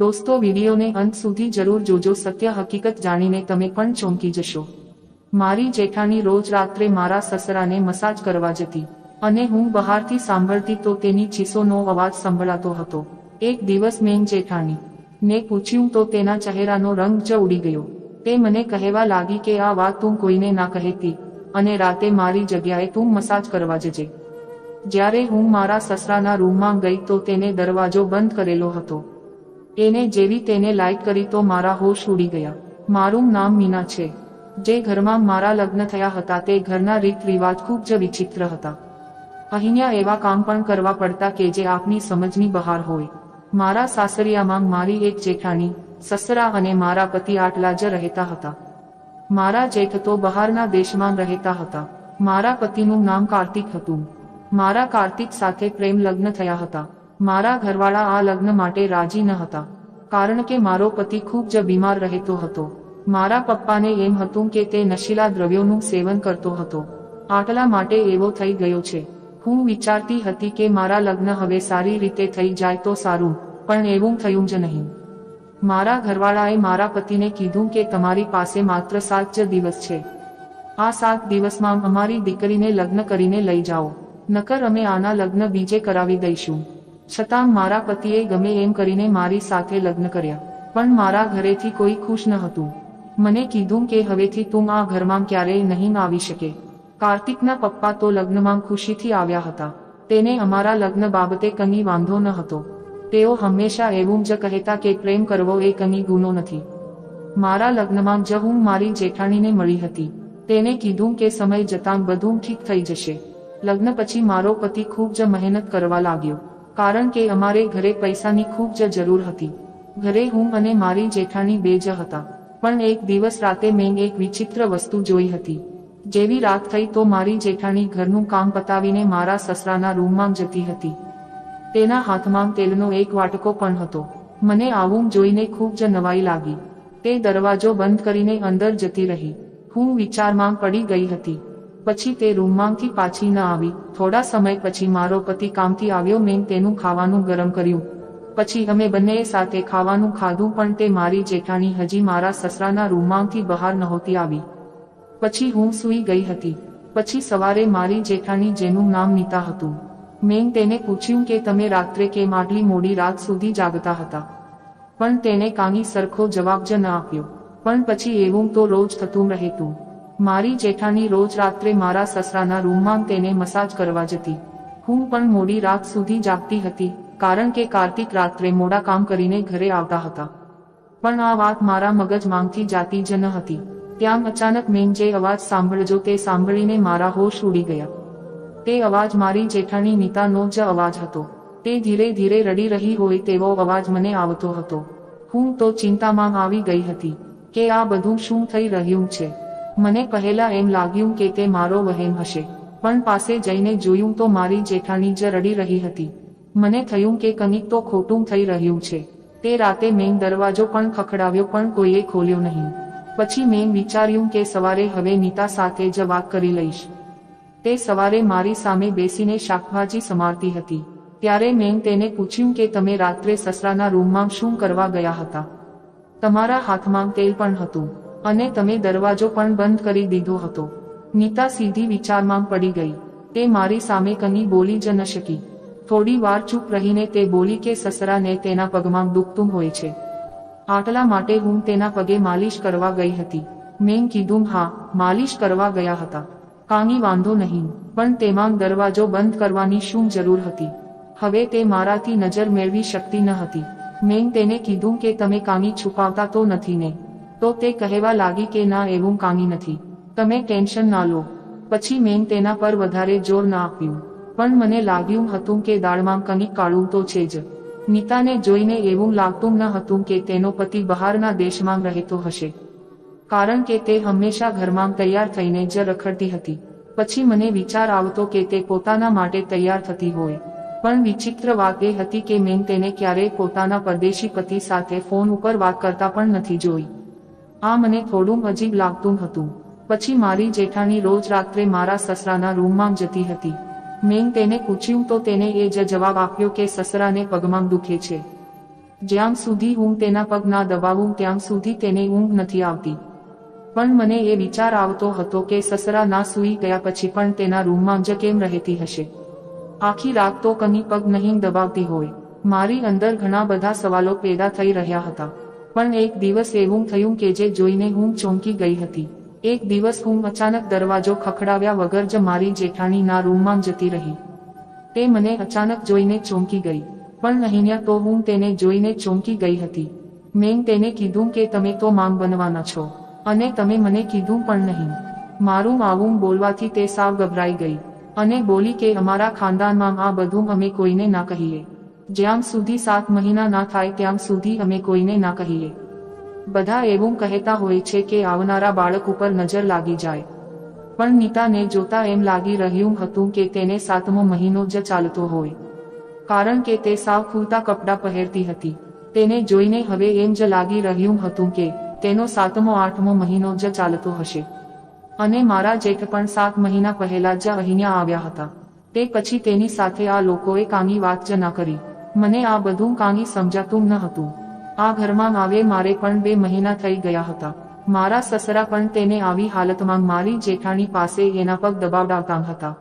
દોસ્તો, વિડીયોને અંત સુધી જરૂર જોજો. સત્ય હકીકત જાણીને તમે પણ ચોંકી જશો. મારી જેઠાણી રોજ રાત્રે મારા સસરાને મસાજ કરવા જતી અને હું બહારથી સાંભળતી તો તેની ચીસોનો અવાજ સંભળાતો હતો. એક દિવસ મેં જેઠાણી ને પૂછ્યું તો તેના ચહેરાનો રંગ જ ઉડી ગયો. તે મને કહેવા લાગી કે આ વાત તું કોઈને ના કહેતી અને રાતે મારી જગ્યાએ તું મસાજ કરવા જજે. જ્યારે હું મારા સસરાના રૂમમાં ગઈ તો તેને દરવાજો બંધ કરેલો હતો. એને જેવી તેને લાઈટ કરી તો મારા હોશ ઉડી ગયા. મારું નામ મીના છે. જે ઘરમાં મારા લગ્ન થયા હતા તે ઘરના રીત રિવાજ ખૂબ જ વિચિત્ર હતા. અહીંયા એવા કામ પણ કરવા પડતા કે જે આપની સમજની બહાર હોય. મારા સાસરિયામાં મારી એક જેઠાણી, સસરા અને મારા પતિ આટલા જ રહેતા હતા. મારા જેઠ તો બહારના દેશમાં રહેતા હતા. મારા પતિનું નામ કાર્તિક હતું. મારા કાર્તિક સાથે પ્રેમ લગ્ન થયા હતા. મારા ઘરવાળા આ લગ્ન માટે રાજી ન હતા, કારણ કે મારો પતિ ખૂબ જ બીમાર રહેતો હતો. મારા પપ્પાને એમ હતું કે તે નશીલા દ્રવ્યોનું સેવન કરતો હતો. આટલા માટે એવો થઈ ગયો છે. હું વિચારતી હતી કે મારા લગ્ન હવે સારી રીતે થઈ જાય તો સારું, પણ એવું થયું જ નહીં. મારા ઘરવાળાએ મારા પતિને કીધું કે તમારી પાસે માત્ર 7 જ દિવસ છે. આ 7 દિવસમાં અમારી દીકરીને લગ્ન કરીને લઈ જાઓ, નકર અમે આના લગ્ન બીજે કરાવી દઈશું. છતાં મારા પતિએ ગમે એમ કરીને મારી સાથે લગ્ન કર્યા, પણ મારા ઘરેથી કોઈ ખુશ ન હતું. મને કીધું કે હવેથી તું આ ઘરમાં ક્યારેય નહીં આવી શકે. કાર્તિકના પપ્પા તો લગ્નમાં ખુશીથી આવ્યા હતા. તેને અમારા લગ્ન બાબતે કંઈ વાંધો ન હતો. તેઓ હંમેશા એવું જ કહેતા કે પ્રેમ કરવો એ કંઈ ગુનો નથી. મારા લગ્નમાં જ હું મારી જેઠાણીને મળી હતી. તેને કીધું કે સમય જતાં બધું ઠીક થઈ જશે. લગ્ન પછી મારો પતિ ખૂબ જ મહેનત કરવા લાગ્યો, કારણ કે અમારે ઘરે પૈસાની ખૂબ જ જરૂર હતી. ઘરે હું અને મારી જેઠાણી બે જ હતા. પણ એક દિવસ રાતે મેં એક વિચિત્ર વસ્તુ જોઈ હતી. જેવી રાત થઈ તો મારી જેઠાણી ઘરનું કામ પતાવીને મારા સસરાના રૂમમાં જતી હતી. તેના હાથમાં તેલનો એક વાટકો પણ હતો. મને આવું જોઈને ખૂબ જ નવાઈ લાગી. તે દરવાજો બંધ કરીને અંદર જતી રહી. હું વિચારમાં પડી ગઈ હતી. પછી તે રૂમમાંથી પાછી ન આવી. થોડા સમય પછી મારો પતિ કામથી આવ્યો. મેં તેનું ખાવાનું ગરમ કર્યું. પછી અમે બંનેએ સાથે ખાવાનું ખાધું, પણ તે મારી જેઠાણી હજી મારા સસરાના રૂમમાંથી બહાર નહોતી આવી. પછી હું સૂઈ ગઈ હતી. પછી સવારે મારી જેઠાણી, જેનું નામ નીતા હતું, મેં તેને પૂછ્યું કે તમે રાત્રે કેમ આટલી મોડી રાત સુધી જાગતા હતા? પણ તેને કાંઈ સરખો જવાબ જ ન આપ્યો. પણ પછી એવું તો રોજ થતું રહેતું. મારી જેઠાણી રોજ રાત્રે મારા સસરાના રૂમમાં તેને મસાજ કરવા જતી. હું પણ મોડી રાત સુધી જાગતી હતી, કારણ કે કાર્તિક રાત્રે મોડા કામ કરીને ઘરે આવતા હતા. પણ આ વાત મારા મગજમાંથી જાતી જ ન હતી. ત્યાં અચાનક મેં જે અવાજ સાંભળ્યો તે સાંભળીને મારા હોશ ઉડી ગયા. તે અવાજ મારી જેઠાણી નીતાનો જ અવાજ હતો. તે ધીરે ધીરે રડી રહી હોય તેવો અવાજ મને આવતો હતો. હું તો ચિંતામાં આવી ગઈ હતી કે આ બધું શું થઈ રહ્યું છે. મને પહેલા એમ લાગ્યું કે તે મારો વહેમ હશે, પણ પાસે જઈને જોયું તો મારી જેઠાણી જ રડી રહી હતી. મને થયું કે કંઈક તો ખોટું થઈ રહ્યું છે. તે રાતે મેં દરવાજો પણ ખખડાવ્યો, પણ કોઈએ ખોલ્યો નહીં. પછી મેં વિચાર્યું કે સવારે હવે નીતા સાથે જ વાત કરી લઈશ. તે સવારે મારી સામે બેસીને શાકભાજી સમારતી હતી. ત્યારે મેં તેને પૂછ્યું કે તમે રાત્રે સસરાના રૂમમાં શું કરવા ગયા હતા? તમારા હાથમાં તેલ પણ હતું અને તમે દરવાજો પણ બંધ કરી દીધો હતો. નીતા સીધી વિચારમાં પડી ગઈ. તે મારી સામે કંઈ બોલી જ ન શકી. થોડી વાર ચૂપ રહીને તે બોલી કે સસરાને તેના પગમાં દુખતું હોય છે, આટલા માટે હું તેના પગે માલિશ કરવા ગઈ હતી. મેં કીધું, હા, માલિશ કરવા ગયા હતા, કાંઈ વાંધો નહીં, પણ તેમાં દરવાજો બંધ કરવાની શું જરૂર હતી? હવે તે મારાથી નજર મેળવી શકતી ન હતી. મેં તેને કીધું કે તમે કાંઈ છુપાવતા તો નથી ને? તો તે કહેવા લાગી કે ના, એવું કાંઈ નથી, તમે ટેન્શન ના લો. પછી મેં તેના પર વધારે જોર ના આપ્યું, પણ મને લાગ્યું હતું કે દાળમાં કંઈક કાળું તો છે જ. નીતાને જોઈને એવું લાગતું ન હતું કે તેનો પતિ બહારના દેશમાં રહેતો હશે, કારણ કે તે હંમેશા ઘરમાં તૈયાર થઈને જ રખડતી હતી. પછી મને વિચાર આવતો કે તે પોતાના માટે તૈયાર થતી હોય. પણ વિચિત્ર વાત એ હતી કે મેં તેને ક્યારેય પોતાના પરદેશી પતિ સાથે ફોન ઉપર વાત કરતા પણ નથી જોઈ. આ મને થોડું અજીબ લાગતું હતું. પછી મારી જેઠાણી રોજ રાત્રે મારા સસરાના રૂમમાં જતી હતી. મેં તેને પૂછ્યું તો તેને એ જ જવાબ આપ્યો કે સસરાને પગમાં દુખે છે. જ્યાં સુધી હું તેના પગ ના દબાવું ત્યાં સુધી તેને ઊંઘ નથી આવતી. પણ મને એ વિચાર આવતો હતો કે સસરા ના સૂઈ ગયા પછી પણ તેના રૂમમાં જ કેમ રહેતી હશે. આખી રાત તો કની પગ નહીં દબાવતી હોય. મારી અંદર ઘણા બધા સવાલો પેદા થઈ રહ્યા હતા. પણ એક દિવસ એવું થયું કે જે જોઈને હું ચોંકી ગઈ હતી. એક દિવસ હું અચાનક દરવાજો ખખડાવ્યા વગર જ મારી જેઠાણીના રૂમમાં જતી રહી. તે મને અચાનક જોઈને ચોંકી ગઈ. પણ અહીંયા તો હું તેને જોઈને ચોંકી ગઈ હતી. મેં તેને કીધું કે તમે તો માંગ બનવાના છો અને તમે મને કીધું પણ નહીં. મારું આવું બોલવાથી તે સાવ ગભરાઈ ગઈ અને બોલી કે અમારા ખાનદાનમાં આ બધું અમે કોઈને ના કહીએ. જ્યાં સુધી 7 મહિના ના થાય ત્યાં સુધી અમે કોઈને ના કહીએ. બધા એવું કહેતા હોય છે કે આવનારા બાળક ઉપર નજર લાગી જાય. પણ નીતાને જોતા એમ લાગી રહ્યું હતું કે તેને 7મો મહિનો જ ચાલતો હોય. કારણ કે તે સાવ ખુલતા કપડાં પહેરતી હતી. તેને જોઈને હવે એમ જ લાગી રહ્યું હતું કે તેનો 7મો 8મો મહિનો જ ચાલતો હશે. અને મારા જેઠ પણ 7 મહિના પહેલા જ અહીંયા આવ્યા હતા. તે પછી તેની સાથે આ લોકોએ કાંઈ વાત જ ના કરી. મને આ બધું કાંઈ સમજાતું ન હતું. આ ઘરમાં આવે મારે પણ 2 મહિના થઈ ગયા હતા. મારા સસરા પણ તેને આવી હાલતમાં મારી જેઠાણી પાસે એના પગ દબાવડાવતા હતા.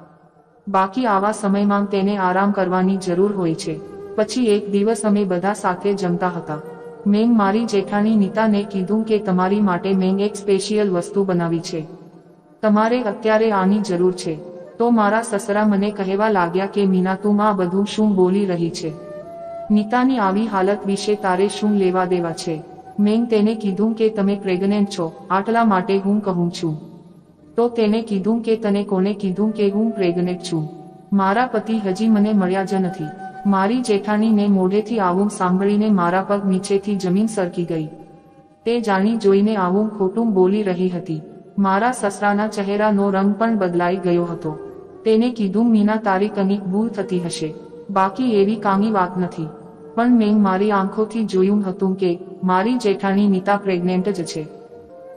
બાકી આવા સમયમાં તેને આરામ કરવાની જરૂર હોય છે. પછી એક દિવસ અમે બધા સાથે જમતા હતા. મેં મારી જેઠાણી નીતાને કીધું કે તમારી માટે મેં એક સ્પેશિયલ વસ્તુ બનાવી છે. તમારે અત્યારે આની જરૂર છે. તો મારા સસરા મને કહેવા લાગ્યા કે મીના તું આ બધું શું બોલી રહી છે? નીતાની આવી હાલત વિશે તારે શું લેવા દેવા છે? મેં તેને કીધું કે તમે પ્રેગ્નેન્ટ છો આટલા માટે હું કહું છું. તો તેને કીધું કે તને કોને કીધું કે હું પ્રેગ્નેન્ટ છું? મારા પતિ હજી મને મળ્યા જ નથી. મારી જેઠાણીને મોઢેથી આવું સાંભળીને મારા પગ નીચેથી જમીન સરકી ગઈ. તે જાણી જોઈને આવું ખોટું બોલી રહી હતી. મારા સસરાના ચહેરાનો રંગ પણ બદલાઈ ગયો હતો. તેને કીધું મીના તારી કંઈક ભૂલ થતી હશે. બાકી એવી કાંઈ વાત નથી. પણ મેં મારી આંખોથી જોયું હતું કે મારી જેઠાણી નીતા પ્રેગ્નેન્ટ જ છે.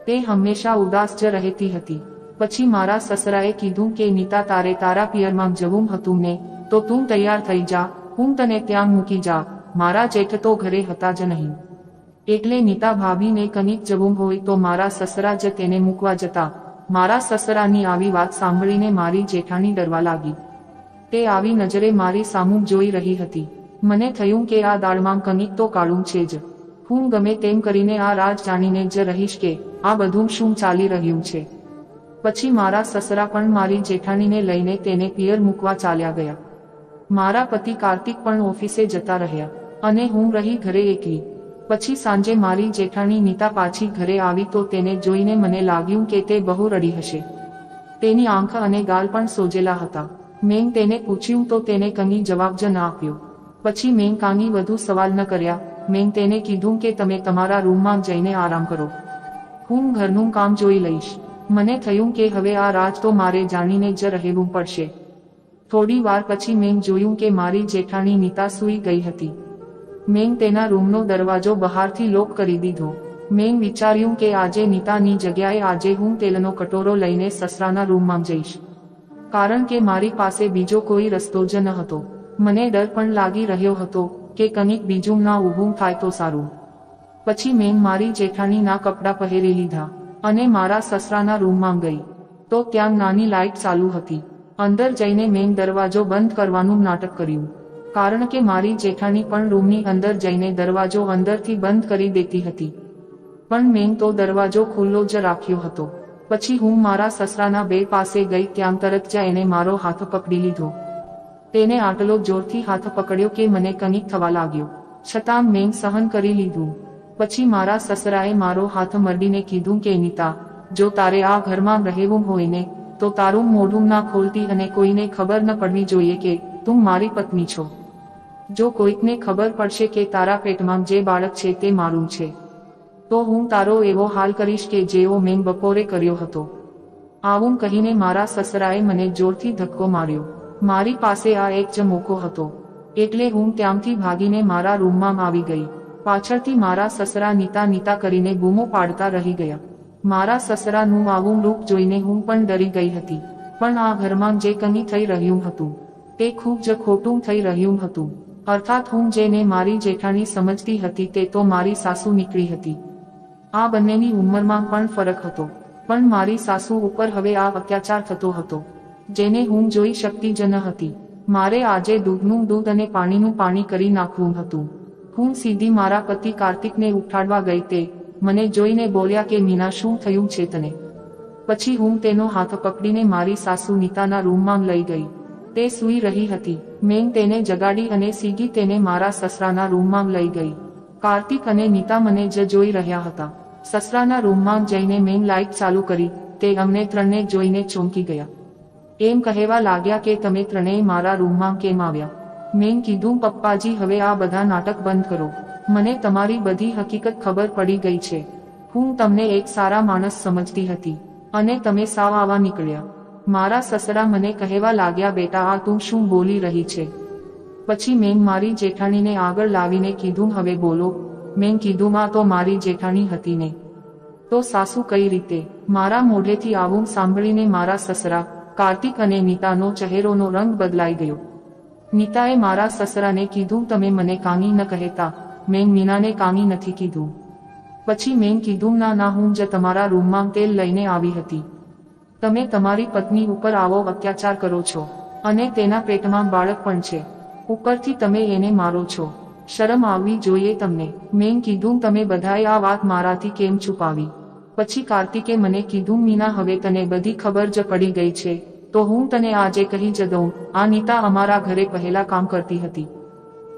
તે હંમેશા ઉદાસ જ રહેતી હતી. પછી મારા સસરાએ કીધું કે નીતા તારે તારા પિયરમાં જવું હતું ને, તો તું તૈયાર થઈ જા, હું તને ત્યાં મૂકી જા. મારા જેઠ તો ઘરે હતા જ નહીં. એટલે નીતા ભાભીને કંઈક જવું હોય તો મારા સસરા જ તેને મૂકવા જતા. મારા સસરાની આવી વાત સાંભળીને મારી જેઠાણી ડરવા લાગી. તે આવી નજરે મારી સામું જોઈ રહી હતી. મને થયું કે આ દાળમાં કંઈક તો કાળું છે જ. હું ગમે તેમ કરીને આ રાજ જાણીને જ રહીશ કે આ બધું શું ચાલી રહ્યું છે. પછી મારા સસરા પણ મારી જેઠાણીને લઈને તેને પિયર મૂકવા ચાલ્યા ગયા. મારા પતિ કાર્તિક પણ ઓફિસે જતા રહ્યા અને હું રહી ઘરે એકલી. પછી સાંજે મારી જેઠાણી નીતા પાછી ઘરે આવી તો તેને જોઈને મને લાગ્યું કે તે બહુ રડી હશે. તેની આંખ અને ગાલ પણ સોજેલા હતા. મેં તેને પૂછ્યું તો તેને કંઈ જવાબ જ ન આપ્યો. પછી મેં કાંઈ વધુ સવાલ ન કર્યા. મેં તેને કીધું કે તમે તમારા રૂમમાં જઈને આરામ કરો. હું ઘરનું કામ જોઈ લઈશ. મને થયું કે હવે આ રાજ તો મારે જાણીને જ રહેવું પડશે. થોડી વાર પછી મેં જોયું કે મારી જેઠાણી નીતા સૂઈ ગઈ હતી. મેં તેના રૂમનો દરવાજો બહારથી લોક કરી દીધો. મેં વિચાર્યું કે આજે નીતાની જગ્યાએ આજે હું તેલનો કટોરો લઈને સસરાના રૂમમાં જઈશ. કારણ કે મારી પાસે બીજો કોઈ રસ્તો જ ન હતો. મને ડર પણ લાગી રહ્યો હતો કે કંઈક બીજું ના ઊભું થાય તો સારું. પછી મેં મારી જેઠાણીના કપડાં પહેરી લીધા અને મારા સસરાના રૂમમાં ગઈ. તો ત્યાં નાની લાઇટ ચાલુ હતી. અંદર જઈને મેં દરવાજો બંધ કરવાનું નાટક કર્યું. કારણ કે મારી જેઠાણી પણ રૂમની અંદર જઈને દરવાજો અંદરથી બંધ કરી દેતી હતી. પણ મેં તો દરવાજો ખુલ્લો જ રાખ્યો હતો. પછી હું મારા સસરાના બેડ પાસે ગઈ. ત્યાં તરત જ એને મારો હાથ પકડી લીધો. તેને આટલો જોરથી હાથ પકડ્યો કે મને કંઈક થવા લાગ્યો. છતાં મેં સહન કરી લીધું. પછી મારા સસરાએ મારો હાથ મરડીને કીધું કે નીતા, જો તારે આ ઘરમાં રહેવું હોય ને, તો તારું મોઢું ના ખોલતી અને કોઈને ખબર ન પડવી જોઈએ કે તું મારી પત્ની છો. જો કોઈકને ખબર પડશે કે તારા પેટમાં જે બાળક છે તે મારું છે, તો હું તારો એવો હાલ કરીશ કે જેવો મેં બપોરે કર્યો હતો. આવું કહીને મારા સસરાએ મને જોરથી ધક્કો માર્યો. મારી પાસે આ એક જ મોકો હતો. એટલે હું ત્યાંથી ભાગીને મારા રૂમમાં આવી ગઈ. પાછળથી મારા સસરા નીતા નીતા કરીને બૂમો પાડતા રહી ગયા. મારા સસરાનું આવું રૂપ જોઈને હું પણ ડરી ગઈ હતી. પણ આ ઘરમાં જે કંઈ થઈ રહ્યું હતું તે ખૂબ જ ખોટું થઈ રહ્યું હતું. અર્થાત હું જેને મારી જેઠાણી સમજતી હતી તે તો મારી સાસુ નીકળી હતી. આ બંનેની ઉંમરમાં પણ ફરક હતો, પણ મારી સાસુ ઉપર હવે આ અત્યાચાર થતો હતો જેને હું જોઈ શકતી જ ન હતી. મારે આજે દૂધનું દૂધ અને પાણીનું પાણી કરી નાખવું હતું. હું સીધી મારા પતિ કાર્તિકને ઉઠાડવા ગઈ. તે મને જોઈને બોલ્યા કે મીના, શું થયું છે તને? પછી હું તેનો હાથ પકડીને મારી સાસુ નીતાના રૂમમાં લઈ ગઈ. તે સૂઈ રહી હતી. મેં તેને જગાડી અને સીધી તેને મારા સસરાના રૂમમાં લઈ ગઈ. કાર્તિક અને નીતા મને જ જોઈ રહ્યા હતા. સસરાના રૂમમાં જઈને મેં લાઇટ ચાલુ કરી. તે અમને ત્રણને જોઈને ચોંકી ગયા. એમ કહેવા લાગ્યા કે તમે ત્રણેય મારા રૂમમાં કેમ આવ્યા? મેં કીધું, પપ્પાજી, હવે આ બધા નાટક બંધ કરો. મને તમારી બધી હકીકત ખબર પડી ગઈ છે. હું તમને એક સારા માણસ સમજતી હતી અને તમે સાવ આવા નીકળ્યા. મારા સસરા મને કહેવા લાગ્યા, બેટા, આ તું શું બોલી રહી છે? પછી મેં મારી જેઠાણીને આગળ લાવીને કીધું, હવે બોલો. મેં કીધું, આ તો મારી જેઠાણી હતી ને. તો સાસુ કઈ રીતે? મારા મોઢેથી આવું સાંભળીને મારા સસરા કાર્તિક અને નીતાનો ચહેરોનો રંગ બદલાઈ ગયો. નીતાએ મારા સસરાને કીધું, તમે મને કાંઈ ન કહેતા. મેં મીનાને કાંઈ નથી કીધું. પછી મેં કીધું, ના ના, હું જ તમારા રૂમમાં તેલ લઈને આવી હતી. તમે તમારી પત્ની ઉપર આવો અત્યાચાર કરો છો અને તેના પેટમાં બાળક પણ છે. ઉપરથી તમે એને મારો છો. શરમ આવવી જોઈએ તમને. મેં કીધું, તમે બધાએ આ વાત મારાથી કેમ છુપાવી? પછી કાર્તિકે મને કીધું, મીના, હવે તને બધી ખબર જ પડી ગઈ છે તો હું તને આજે કહી જ દઉં. આ નીતા અમારા ઘરે પહેલા કામ કરતી હતી.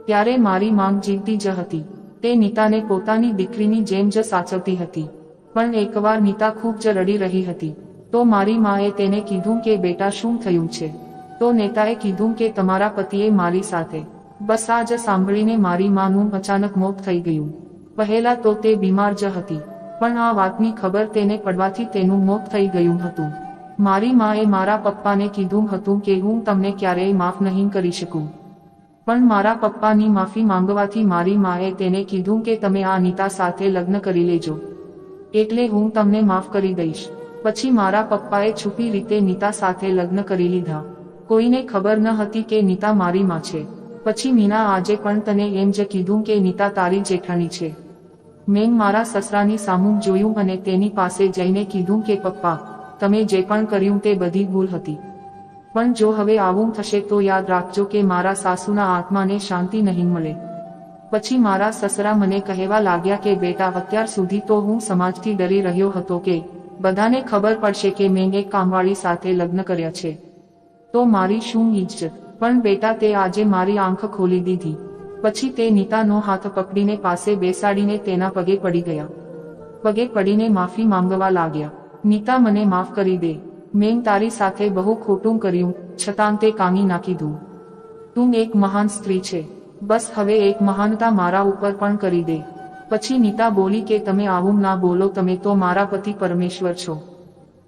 ત્યારે મારી માંગ જીવતી જ હતી. તે નીતાને પોતાની દીકરીની જેમ જ સાચવતી હતી. પણ એકવાર નીતા ખૂબ જ રડી રહી હતી તો મારી માએ તેને કીધું કે બેટા, શું થયું છે? તો નેતાએ કીધું કે તમારા પતિએ મારી સાથે. બસ આ જ સાંભળીને મારી માનું અચાનક મોત થઈ ગયું. પહેલા તો તે બીમાર જ હતી, પણ આ વાતની ખબર તેને પડવાથી તેનું મોત થઈ ગયું હતું. મારી માએ મારા પપ્પાને કીધું હતું કે હું તમને ક્યારેય માફ નહીં કરી શકું. પણ મારા પપ્પાની માફી માંગવાથી મારી માએ તેને કીધું કે તમે આ નીતા સાથે લગ્ન કરી લેજો, એટલે હું તમને માફ કરી દઈશ. પછી મારા પપ્પાએ છુપી રીતે નીતા સાથે લગ્ન કરી લીધા. કોઈને ખબર ન હતી કે નીતા મારી માં છે. પછી મીના, આજે પણ તને એમ જ કીધું કે નીતા તારી જેઠાણી છે. મેં મારા સસરાની સામું જોયું અને તેની પાસે જઈને કીધું કે પપ્પા, તમે જે પણ કર્યું તે બધી ભૂલ હતી. પણ જો હવે આવું થશે તો યાદ રાખજો કે મારા સાસુના આત્માને શાંતિ નહીં મળે. પછી મારા સસરા મને કહેવા લાગ્યા કે બેટા, અત્યાર સુધી તો હું સમાજથી ડરી રહ્યો હતો કે બધાને ખબર પડશે કે મેં એક કામવાળી સાથે લગ્ન કર્યા છે તો મારી શું ઇજ્જત. પણ બેટા, તે આજે મારી આંખ ખોલી દીધી. પછી તે નીતાનો હાથ પકડીને પાસે બેસાડીને તેના પગે પડી ગયા. પગે પડીને માફી માંગવા લાગ્યા. નીતા, મને માફ કરી દે. મેં તારી સાથે બહુ ખોટું કર્યું, છતાં તે કાંઈ ના કીધું. તું એક મહાન સ્ત્રી છે. બસ હવે એક મહાનતા મારા ઉપર પણ કરી દે. પછી નીતા બોલી કે તમે આવું ના બોલો. તમે તો મારા પતિ પરમેશ્વર છો.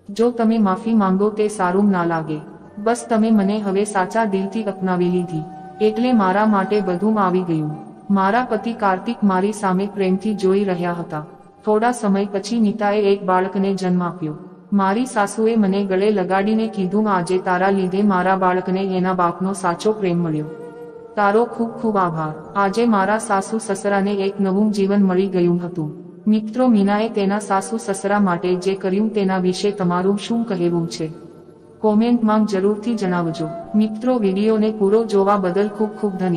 જો તમે માફી માંગો તે સારું ના લાગે. બસ તમે મને હવે સાચા દિલથી અપનાવી લીધી એટલે મારા માટે બધું આવી ગયું. મારા પતિ કાર્તિક મારી સામે પ્રેમથી જોઈ રહ્યા હતા. થોડા સમય પછી નીતાએ એક બાળકને જન્મ આપ્યો. મારી સાસુએ મને ગળે લગાડીને કીધું, આજે તારા લીધે મારા બાળકને એના બાપનો સાચો પ્રેમ મળ્યો. તારો ખૂબ ખૂબ આભાર. આજે મારા સાસુ સસરાને એક નવું જીવન મળી ગયું હતું. મિત્રો, મીનાએ તેના સાસુ સસરા માટે જે કર્યું તેના વિશે તમારું શું કહેવું છે? કોમેન્ટમાં જરૂરથી જણાવજો. મિત્રો, વિડીયોને પૂરો જોવા બદલ ખૂબ ખૂબ ધન્યવાદ.